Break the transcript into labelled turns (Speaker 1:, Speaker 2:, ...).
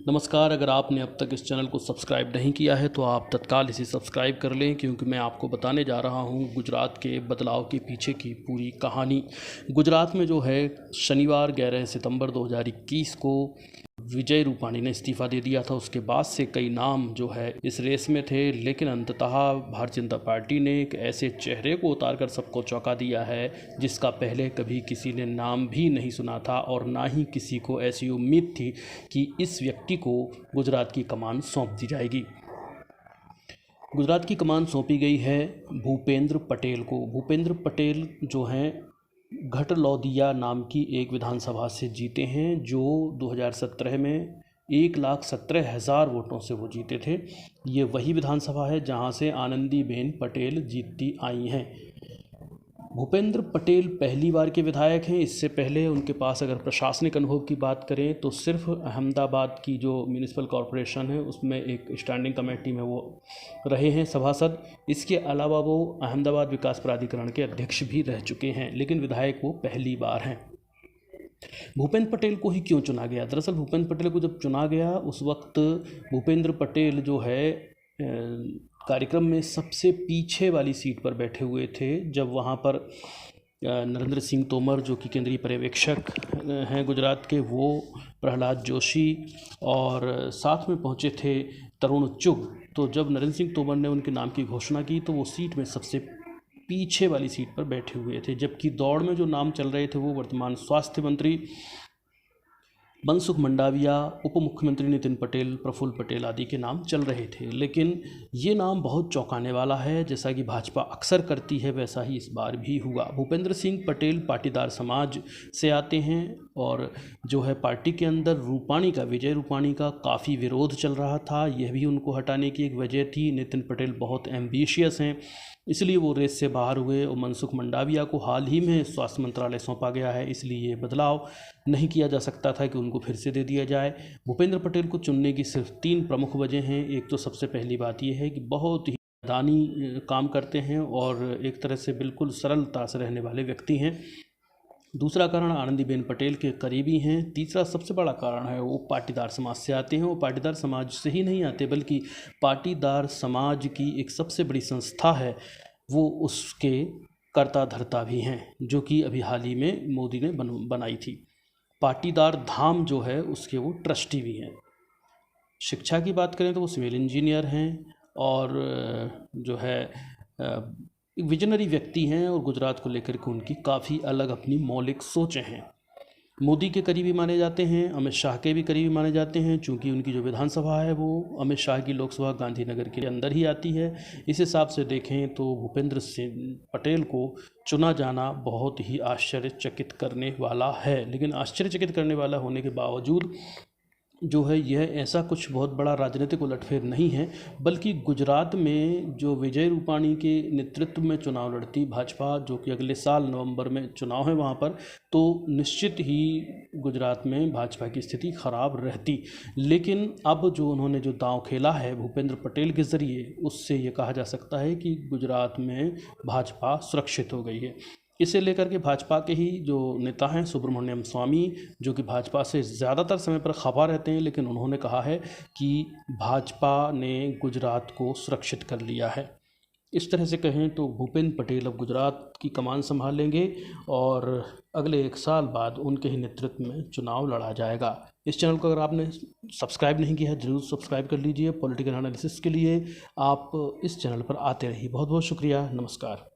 Speaker 1: नमस्कार। अगर आपने अब तक इस चैनल को सब्सक्राइब नहीं किया है तो आप तत्काल इसे सब्सक्राइब कर लें, क्योंकि मैं आपको बताने जा रहा हूं गुजरात के बदलाव के पीछे की पूरी कहानी। गुजरात में जो है शनिवार 11 सितंबर 2021 को विजय रूपाणी ने इस्तीफ़ा दे दिया था। उसके बाद से कई नाम जो है इस रेस में थे, लेकिन अंततः भारतीय जनता पार्टी ने एक ऐसे चेहरे को उतार कर सबको चौंका दिया है जिसका पहले कभी किसी ने नाम भी नहीं सुना था, और ना ही किसी को ऐसी उम्मीद थी कि इस व्यक्ति को गुजरात की कमान सौंप दी जाएगी। गुजरात की कमान सौंपी गई है भूपेंद्र पटेल को। भूपेंद्र पटेल जो हैं घटलौदिया नाम की एक विधानसभा से जीते हैं, जो 2017 में 1,17,000 वोटों से वो जीते थे। ये वही विधानसभा है जहां से आनंदीबेन पटेल जीतती आई हैं। भूपेंद्र पटेल पहली बार के विधायक हैं। इससे पहले उनके पास अगर प्रशासनिक अनुभव की बात करें तो सिर्फ अहमदाबाद की जो म्यूनिसिपल कॉरपोरेशन है उसमें एक स्टैंडिंग कमेटी में वो रहे हैं सभासद। इसके अलावा वो अहमदाबाद विकास प्राधिकरण के अध्यक्ष भी रह चुके हैं, लेकिन विधायक वो पहली बार हैं। भूपेंद्र पटेल को ही क्यों चुना गया? दरअसल भूपेंद्र पटेल को जब चुना गया उस वक्त भूपेंद्र पटेल जो है कार्यक्रम में सबसे पीछे वाली सीट पर बैठे हुए थे, जब वहाँ पर नरेंद्र सिंह तोमर जो कि केंद्रीय पर्यवेक्षक हैं गुजरात के, वो प्रहलाद जोशी और साथ में पहुँचे थे तरुण चुग। तो जब नरेंद्र सिंह तोमर ने उनके नाम की घोषणा की तो वो सीट में सबसे पीछे वाली सीट पर बैठे हुए थे, जबकि दौड़ में जो नाम चल रहे थे वो वर्तमान स्वास्थ्य मंत्री मनसुख मंडाविया, उप मुख्यमंत्री नितिन पटेल, प्रफुल्ल पटेल आदि के नाम चल रहे थे। लेकिन ये नाम बहुत चौंकाने वाला है। जैसा कि भाजपा अक्सर करती है वैसा ही इस बार भी हुआ। भूपेंद्र सिंह पटेल पाटीदार समाज से आते हैं और जो है पार्टी के अंदर विजय रूपाणी का काफ़ी विरोध चल रहा था। यह भी उनको हटाने की एक वजह थी। नितिन पटेल बहुत एम्बिशियस हैं, इसलिए वो रेस से बाहर हुए। और मनसुख मंडाविया को हाल ही में स्वास्थ्य मंत्रालय सौंपा गया है, इसलिए ये बदलाव नहीं किया जा सकता था कि उनको फिर से दे दिया जाए। भूपेंद्र पटेल को चुनने की सिर्फ 3 प्रमुख वजह हैं। एक तो सबसे पहली बात यह है कि बहुत ही मैदानी काम करते हैं और एक तरह से बिल्कुल सरलता से रहने वाले व्यक्ति हैं। दूसरा कारण आनंदीबेन पटेल के करीबी हैं। तीसरा सबसे बड़ा कारण है वो पाटीदार समाज से आते हैं। वो पाटीदार समाज से ही नहीं आते बल्कि पाटीदार समाज की एक सबसे बड़ी संस्था है, वो उसके कर्ता धर्ता भी हैं, जो कि अभी हाल ही में मोदी ने बनाई थी। पाटीदार धाम जो है उसके वो ट्रस्टी भी हैं। शिक्षा की बात करें तो वो सिविल इंजीनियर हैं और जो है एक विजनरी व्यक्ति हैं, और गुजरात को लेकर के उनकी काफ़ी अलग अपनी मौलिक सोचें हैं। मोदी के करीबी माने जाते हैं, अमित शाह के भी करीबी माने जाते हैं, चूँकि उनकी जो विधानसभा है वो अमित शाह की लोकसभा गांधीनगर के अंदर ही आती है। इस हिसाब से देखें तो भूपेंद्र सिंह पटेल को चुना जाना बहुत ही आश्चर्यचकित करने वाला है। लेकिन आश्चर्यचकित करने वाला होने के बावजूद जो है यह ऐसा कुछ बहुत बड़ा राजनीतिक उलटफेर नहीं है, बल्कि गुजरात में जो विजय रूपाणी के नेतृत्व में चुनाव लड़ती भाजपा, जो कि अगले साल नवंबर में चुनाव है वहाँ पर, तो निश्चित ही गुजरात में भाजपा की स्थिति खराब रहती। लेकिन अब जो उन्होंने जो दांव खेला है भूपेंद्र पटेल के ज़रिए, उससे ये कहा जा सकता है कि गुजरात में भाजपा सुरक्षित हो गई है। इसे लेकर के भाजपा के ही जो नेता हैं सुब्रमण्यम स्वामी, जो कि भाजपा से ज़्यादातर समय पर खफा रहते हैं, लेकिन उन्होंने कहा है कि भाजपा ने गुजरात को सुरक्षित कर लिया है। इस तरह से कहें तो भूपेंद्र पटेल अब गुजरात की कमान संभालेंगे और अगले 1 साल बाद उनके ही नेतृत्व में चुनाव लड़ा जाएगा। इस चैनल को अगर आपने सब्सक्राइब नहीं किया है ज़रूर सब्सक्राइब कर लीजिए। पॉलिटिकल एनालिसिस के लिए आप इस चैनल पर आते रहिए। बहुत बहुत शुक्रिया। नमस्कार।